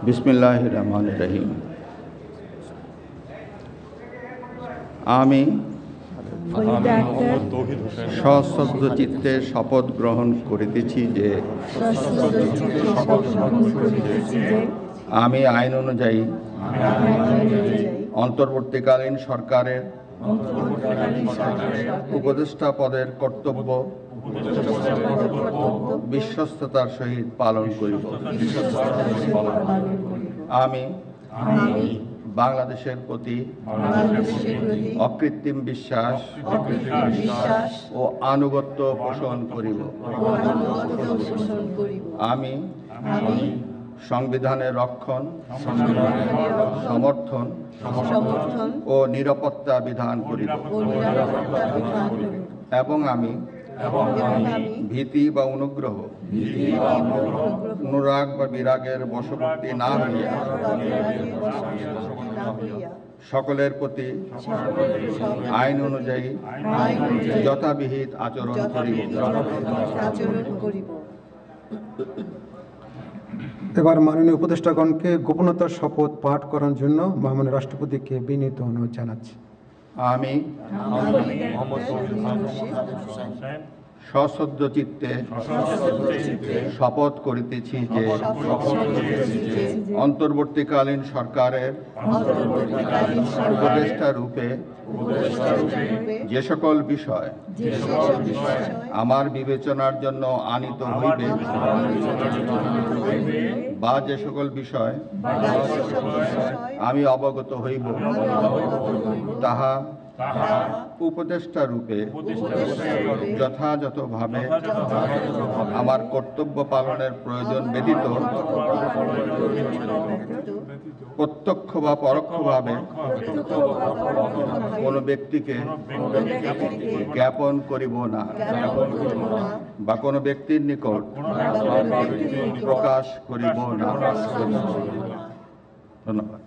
বিসমিল্লাহির রহমানির রহিম। আমি সশ্রদ্ধ চিত্তে শপথ গ্রহণ করিতেছি যে আমি আইন অনুযায়ী অন্তর্বর্তীকালীন সরকারের উপদেষ্টা পদের কর্তব্য বিশ্বস্ততার সহিত পালন করিব। আমি বাংলাদেশের প্রতি অকৃত্রিম বিশ্বাস ও আনুগত্য পোষণ করিব। আমি সংবিধানের রক্ষণ, সমর্থন ও নিরাপত্তা বিধান করিব এবং আমি ভীতি বা অনুগ্রহ, অনুরাগ বা বিরাগের বশবর্তী না হইয়া সকলের প্রতি আইন অনুযায়ী যথাবিহিত আচরণ করিব। এবার মাননীয় উপদেষ্টাগণকে গোপনতার শপথ পাঠ করার জন্য মহামান্য রাষ্ট্রপতিকে বিনীত অনুরোধ জানাচ্ছি। আমি সশ্রদ্ধ চিত্তে শপথ করিতেছি যে অন্তর্বর্তীকালীন সরকারের উপদেষ্টা রূপে যে সকল বিষয় আমার বিবেচনার জন্য আনিত হইবে বা যে সকল বিষয় আমি অবগত হইব তাহা উপদেষ্টা রূপে যথাযথভাবে আমার কর্তব্য পালনের প্রয়োজন ব্যতীত প্রত্যক্ষ বা পরোক্ষভাবে কোনো ব্যক্তিকে জ্ঞাপন করিব না বা কোনো ব্যক্তির নিকট প্রকাশ করিব না। ধন্যবাদ।